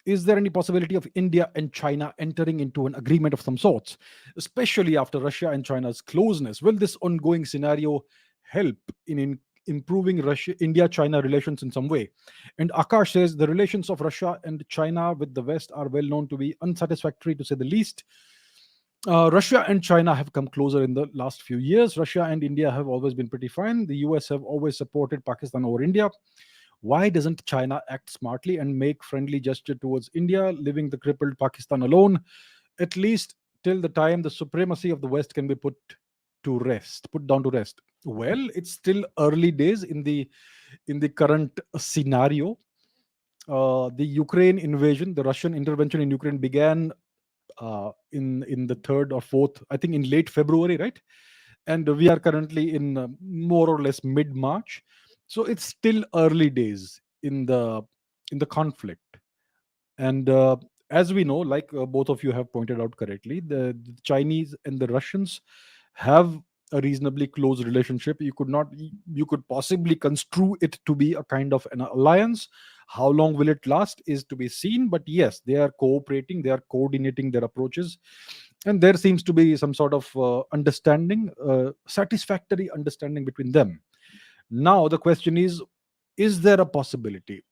is there any possibility of India and China entering into an agreement of some sorts, especially after Russia and China's closeness? Will this ongoing scenario help in improving Russia India China relations in some way? And Akash says the relations of Russia and China with the West are well known to be unsatisfactory, to say the least. Russia and China have come closer in the last few years. Russia and India have always been pretty fine. The US have always supported Pakistan over India. Why doesn't China act smartly and make friendly gesture towards India, leaving the crippled Pakistan alone, at least till the time the supremacy of the West can be put down to rest? Well, it's still early days in the current scenario. The Ukraine invasion, the Russian intervention in Ukraine began in the third or fourth, I think, in late February, right? And we are currently in more or less mid March, so it's still early days in the conflict. And as we know, like both of you have pointed out correctly, the Chinese and the Russians have a reasonably close relationship. You could possibly construe it to be a kind of an alliance. How long will it last is to be seen, but yes, they are cooperating, they are coordinating their approaches, and there seems to be some sort of understanding, satisfactory understanding between them. Now the question is there a possibility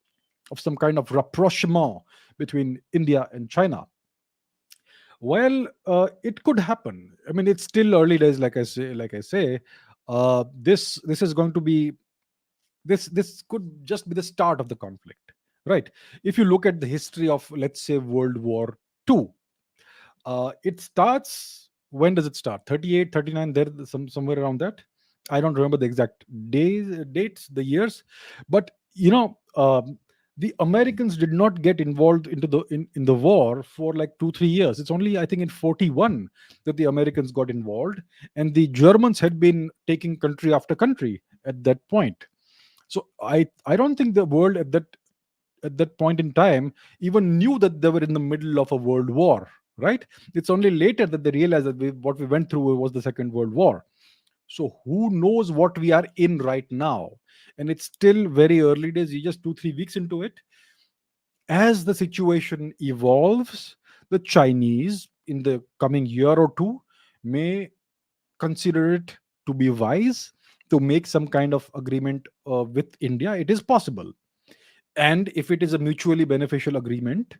of some kind of rapprochement between India and China? Well, it could happen. I mean, it's still early days, like I say. This is going to be this could just be the start of the conflict, right? If you look at the history of, let's say, World War II, it starts. When does it start? 38, 39. There, somewhere around that. I don't remember the exact dates, the years, but the Americans did not get involved into in the war for like 2 3 years. It's only, I think, in 41 that the Americans got involved, and the Germans had been taking country after country at that point. So I don't think the world at that point in time even knew that they were in the middle of a world war, right? It's only later that they realized that what we went through was the Second World War. So who knows what we are in right now? And it's still very early days. You're just 2 3 weeks into it. As the situation evolves, the Chinese in the coming year or two may consider it to be wise to make some kind of agreement with India. It is possible. And if it is a mutually beneficial agreement,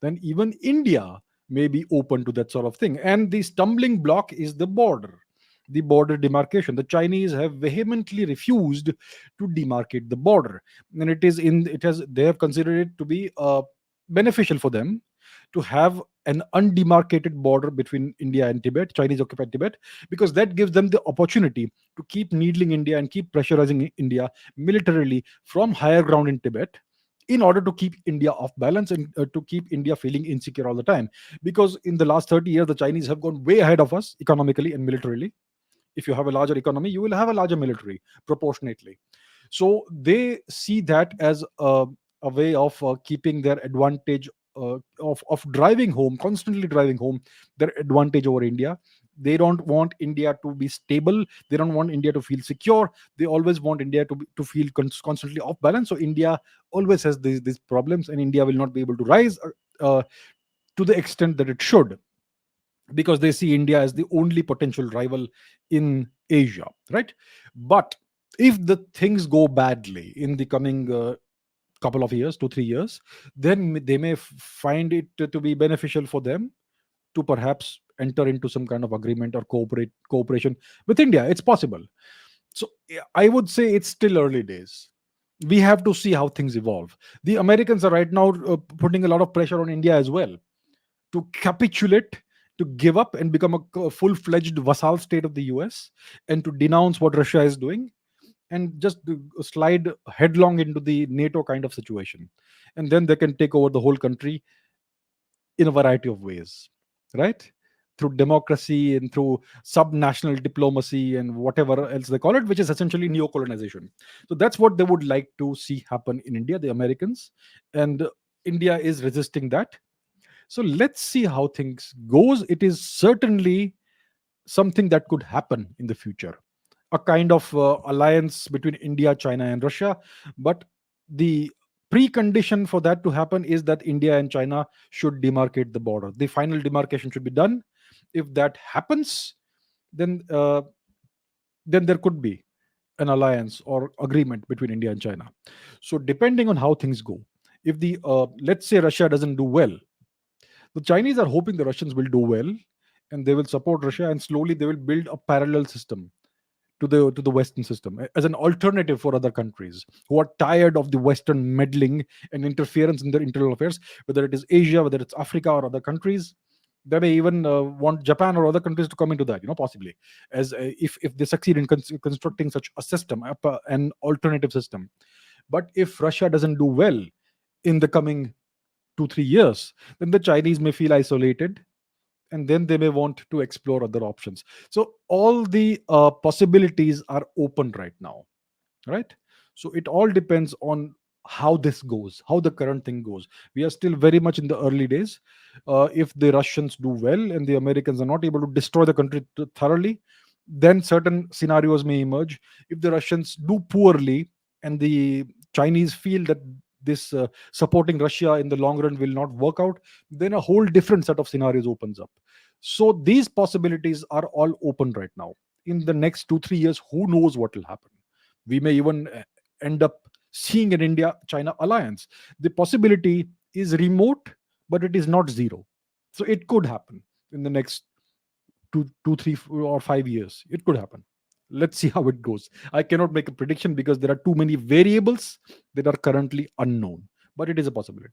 then even India may be open to that sort of thing. And the stumbling block is the border demarcation. The Chinese have vehemently refused to demarcate the border, and it has they have considered it to be beneficial for them to have an undemarcated border between India and Tibet, Chinese occupied Tibet, because that gives them the opportunity to keep needling India and keep pressurizing India militarily from higher ground in Tibet, in order to keep India off balance and to keep India feeling insecure all the time. Because in the last 30 years, the Chinese have gone way ahead of us economically and militarily. If you have a larger economy, you will have a larger military proportionately. So they see that as a way of keeping their advantage, of driving home, constantly driving home their advantage over India. They don't want India to be stable. They don't want India to feel secure. They always want India to feel constantly off balance. So India always has these problems, and India will not be able to rise to the extent that it should, because they see India as the only potential rival in Asia, right? But if the things go badly in the coming couple of years, 2 3 years, then they may find it to be beneficial for them to perhaps enter into some kind of agreement or cooperation with India. It's possible. So yeah, I would say it's still early days. We have to see how things evolve. The Americans are right now putting a lot of pressure on India as well to capitulate, to give up and become a full-fledged vassal state of the US, and to denounce what Russia is doing, and just to slide headlong into the NATO kind of situation. And then they can take over the whole country in a variety of ways, right? Through democracy and through subnational diplomacy and whatever else they call it, which is essentially neo-colonization. So that's what they would like to see happen in India, the Americans, and India is resisting that. So let's see how things goes. It is certainly something that could happen in the future, a kind of alliance between India, China, and Russia. But the precondition for that to happen is that India and China should demarcate the border. The final demarcation should be done. If that happens, then then there could be an alliance or agreement between India and China. So depending on how things go, if the let's say Russia doesn't do well, the Chinese are hoping the Russians will do well, and they will support Russia, and slowly they will build a parallel system to the Western system as an alternative for other countries who are tired of the Western meddling and interference in their internal affairs, whether it is Asia, whether it's Africa or other countries. They may even want Japan or other countries to come into that, possibly, as if they succeed in constructing such a system, an alternative system. But if Russia doesn't do well in the coming 2 3 years, then the Chinese may feel isolated, and then they may want to explore other options. So all the possibilities are open right now, right? So it all depends on how this goes, how the current thing goes. We are still very much in the early days. If the Russians do well and the Americans are not able to destroy the country thoroughly, then certain scenarios may emerge. If the Russians do poorly and the Chinese feel that this supporting Russia in the long run will not work out, then a whole different set of scenarios opens up. So these possibilities are all open right now. In the next 2 3 years, who knows what will happen? We may even end up seeing an India China alliance. The possibility is remote, but it is not zero. So it could happen in the next 2 3 or 5 years. It could happen. Let's see how it goes. I cannot make a prediction because there are too many variables that are currently unknown, but it is a possibility.